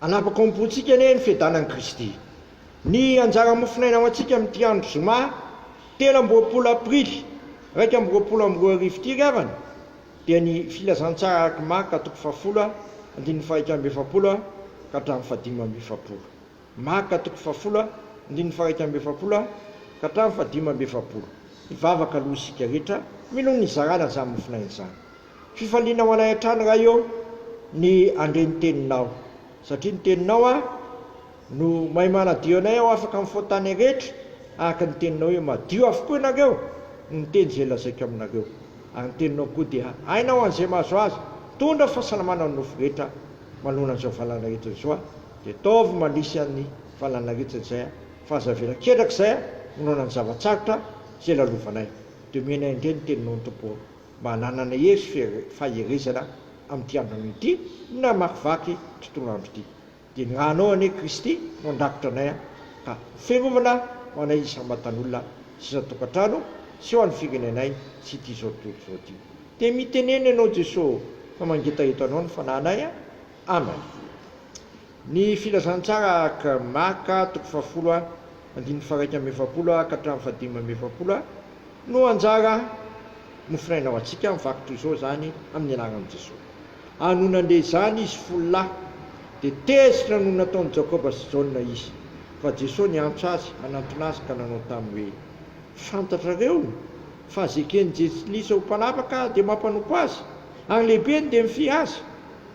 Anapaka-ompontsika anie ny fiadanan'i Kristy. Ny anjara mofinaina ho antsika amin'ity andro zoma 13 aprily 2022 avana dia ny filazantsara araky Marka 10 andininy fahaika amby efapolo ka hatramin'ny fahadimy amby efapolo. Marka 10 andininy fahaika amby efapolo ka hatramin'ny fahadimy amby efapolo. Ivavaka aloha isika rehetra mino ny zarana izany mofinaina izany. Fifaliana ho anay an-trano raha eo ny andre ny teninao, satria ny teninao no mahay manadio anay aho afaka mifoatany rehetra araka ny teninao hoe madio avokoa ianareo ny teny izay lazaiko aminareo. Ary ny teninao koa dia hainao an'izay mahazo azy, tondra fahasalamana ny nofo rehetra manoloana an'izao valana rehetra izao dia taovy manisy an'ny valana rehetra izay fahazavela ketraka izay manao ny zavatsarotra izay lalovanay. Dia menay indray ny teninao ny tompo mba hananana hery sy faherezana amin'ity andro ity na makivaky tontolo andro ity. Dia ny ranao anie Kristy no andakotra anay ka fiarovana ho anay isam-batan'olona sy isa-tokantrano sy ho an'ny firenenay sy ity zao tontolo zao ity. Dia miteneny ianao Jesosy fa mangetaheto anao ny fanahinay. Amen. Ny filazantsara araka Marka 10 andininy fahaika amby efapolo ka hatramin'ny fahadimy amby efapolo no anjara mofinaina ho antsika mivaky toy izao zany amin'ny anaran'i Jesosy. Anonan'le zany izy folo lahy dia tezitra no nataon'i Jakoba sy Jaona izy, fa Jesosy niantso azy anantona azy ka nanao taminy hoe fantatrareo fa zekeny Jesy ho mpanapaka dia mampanompo azy, ary lehibeny dia mify azy,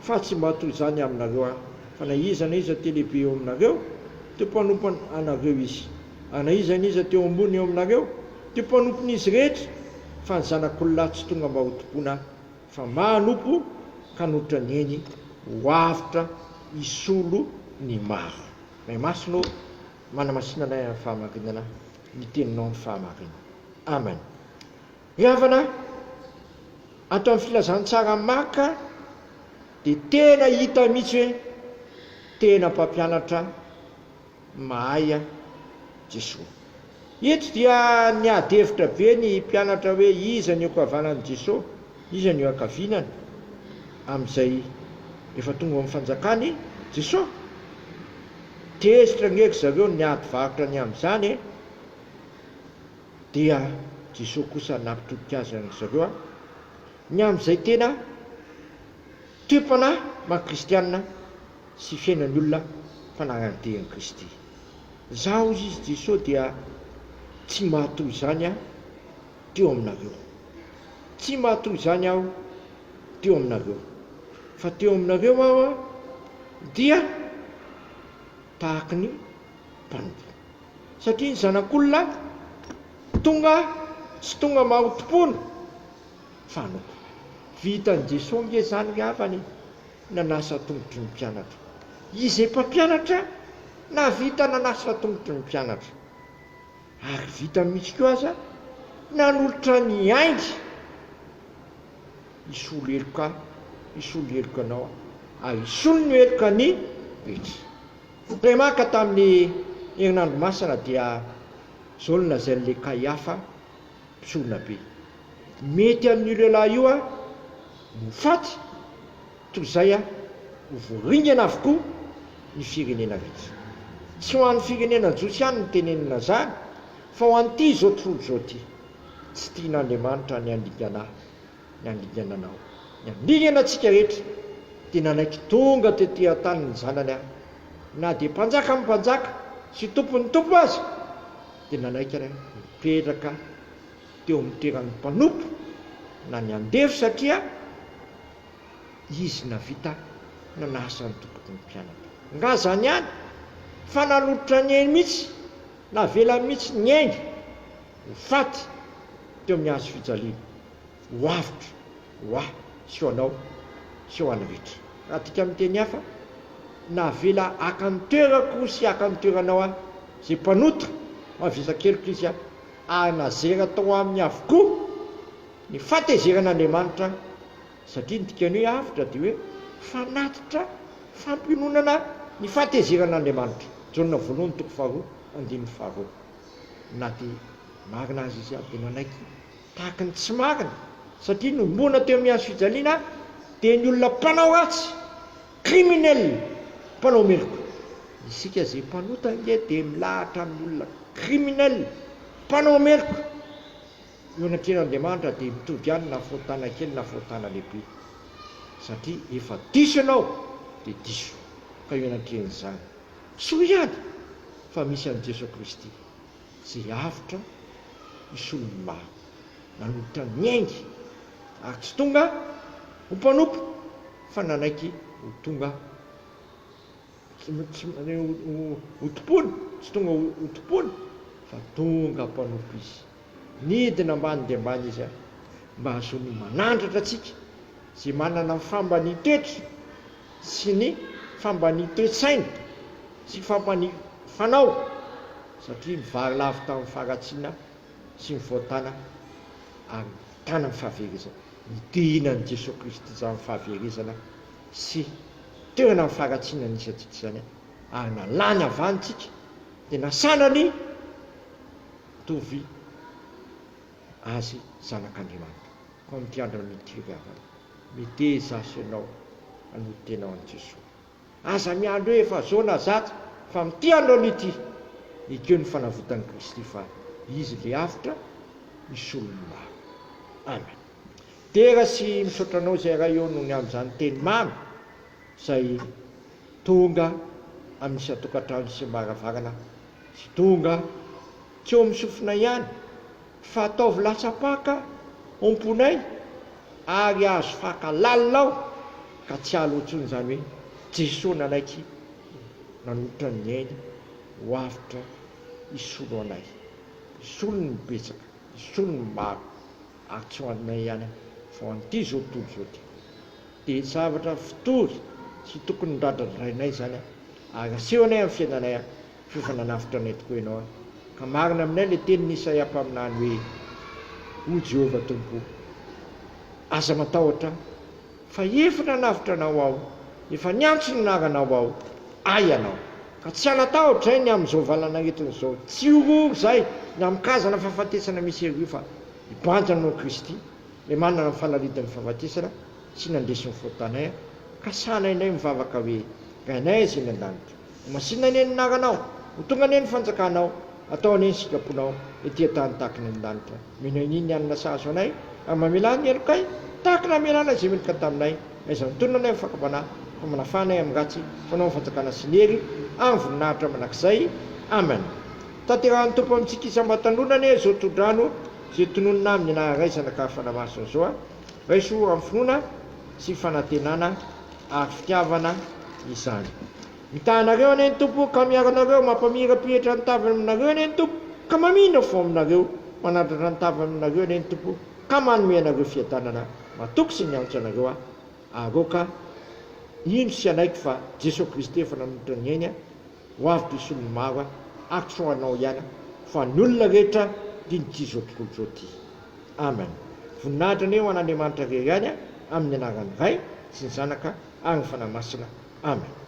fa tsy mba toy izany aminareo fa na iza te lehibe eo aminareo dia mpanompo anareo izy, ary na iza teo ambony eo aminareo dia mpanompon'izy rehetra. Fa ny zanak'olona tsy tonga mba hotompona fa manompo ka notra ny eny ho avitra isolo ny maro. May masino manamasinanay amin'ny fahamarinana ny teninao ny fahamarinana. Amen. Riavana ato amin'ny filazantsara Marka dia tena hita mihitsy hoe tena mpampianatra mahay Jesosy. Eto dia niady hevitra be ny mpianatra hoe iza ny okavanan'i Jesosy, iza ny akavinana amin'izay efa tonga amin'ny fanjakany Jesosy. Tezitra ngeky zareo niady varotra ny amin'izany dia Jesosy kosa nampitodika azy zareo ny amin'izay tena toepana maha-kristianina sy fiainan'ny olona fanarahan-tean'i Kristy. Zaho izy Jesosy dia tsy mahatoy izany teo aminareo, tsy mahatoy izany aho teo aminareo, fa teo aminareo aho dia tahaka ny mpanompo, satria ny zanak'olona tonga tsy tonga mahotompona fa hanompo. Vitan'i Jesosy nge zany riavany nanasa tongotry ny mpianatra. Izay mpampianatra na vita nanasa tongotry ny mpianatra, ary vita mihitsy koa aza nanolotra ny aingy isolo eloka anao ary isolo ny eloka ny rehetra. Raha maka tamin'ny herinandro masana dia zao ny lazain'le Kaiafa mpisolona be, mety amin'io lehilahy io no faty toy izay ho voaringana avokoa ny firenena rehetra. Tsy ho an'ny firenena josy ihany ny tenenina zany, fa ho an'ity zao tontolo zao ty tsy tian'Andriamanitra ny andingana anao, ny andingana antsika rehetra dia nanaiky tonga tetỳ an-tany ny zanany na dia mpanjaka amin'ny mpanjaka sy tompon'ny tompo azy dia nanaiky mipetraka teo amin'ny toeran'ny mpanompo na ny andefy, satria izy navita nanasa ny tompoko ny mpianatra. Nga zany ihany fa nalotra ny eny mihitsy na vela mihitsy ny ainy ho faty teo amin'ny hazo fijaliana, ho avitra ho sy ho anao sy ho any rehetra. Raha tika miteny hafa na vela aka ny toerako sy aka ny toeranao zay mpanotra mavesakeloko izy nazera tao amin'ny avokoa ny fatezeran'Andriamanitra, satria ny dikany hoe avitra dia hoe fanatitra fampiononana ny fatezeran'Andriamanitra. Jaona voalohany 2:2 na dia marina azy izy dia nanaiky tahaka ny tsy marina, satria nombona teo amin'ny hazo fijaliana dia ny olona mpanao ratsy, criminel mpanao meriko isika zay mpanota nge dia milahatra amin'olona kriminel mpanao meriko eo anatin'Andriamanitra dia mitovy ihany na fontana kely na fontana lehibe satria efa diso ianao dia diso ka eo anatren'izany soa ihany fa misy an'i Jesosy Kristy zay avitra misy olony maro nanolotra ny aingy ary tsy tonga ho mpanompo fa nanaiky ho tonga ho tompony tsy tonga ho tompony fa tonga mpanompo izy nidina ambany dia ambany izy mba hahazoany manandratra atsika zay manana ny famba ny toetra sy ny famba ny toe-tsaina sy famba ny fanao satria mivary lavy tamin'ny faharatsiana sy ny voatana ary tana ny fahaverezana midina ny Jesosy Kristy zany fahaverezana sy toerana ny faharatsiana nisy atsika zany ary nalany avantsika dia nasanany tovy azy zanak'Andriamanitra ko amin'ity andro mitiriavana mety zasy ianao anotenao an' Jesosy aza miandro hoe efa zao na zatsy fa mity andro an'ity ekeo ny fanavotan'i Kristy fa izy le avitra misy olony maro amen tera sy misaotranao zay raha eo noho ny amin'izany teny mamy zay tonga amin'ny satokantrano sy maravarana sy tonga tsy eo misofina ihany fa ataovy latsapaka omponay ary azo fakalalonao ka tsy alotsony zany hoe Jesosy nanaiky nanolotra ny ainy ho avitra isolo anay isolo ny betsaka isolo ny maro ary tsy ho anay ihany fa ho an'ity zao tontolo zao ty dia zavatra fitory sy tokony ndradradrainay zany ary aseho anay amin'ny fiainanay fefa nanavitra anay tokoa ianao ka marina aminay le teny Isaia mpaminany hoe o Jehovah Tompo aza matahotra fa efa nanavitra anao aho efa niantso ny naranao aho ay anao ka tsy hanatahotra zay ny amin'izao valana entiny zao tsy orory zay ny amikazana fahafatesana misy ery fa ibanjanao Kristy le manana ny fahalalitan'ny fahafatesana sy nandesiny fotanay ka sanainay mivavaka hoe gainay zay ny an-danitra masina ny naranao ho tonga ny fanjakanao atao any sitraponao etỳ tany tahaka ny an-danitra mino ininy anina sazo anay ary mamelany ny elokay tahaka namelana zay melaka taminay aiza mitonona anay mifakabana fa manafanay amin'ny ratsy fanao fanjakana sy ny hery amin'ny voninahitra manakizay amen tanterahan'ny tompo amintsika isam-batanonany zao tondrano zay tononona amin'ny naharaizana ka fanamasina zao raiso amin'ny finoana sy fanantenana ary fitiavana izany mitahanareo ane ny tompo ka miaranareo mampamirapihitra ny tavany aminareo ane ny tompo ka mamina fo aminareo manandratra ny tavany aminareo ane ny tompo ka manome anareo fiadanana matoky sy ny antso anareo aroka ino sy anaiky fa Jesosy Kristy efa nanolotra ny ainy ho avitra isolony maro ary tsy ho anao ihany fa ny olona rehetra dinity zao tontolo zao ty amen voninahitra ane ho an'Andriamanitra rery ihany amin'ny anaran'ny Ray sy ny Zanaka ary ny fanahy masina amen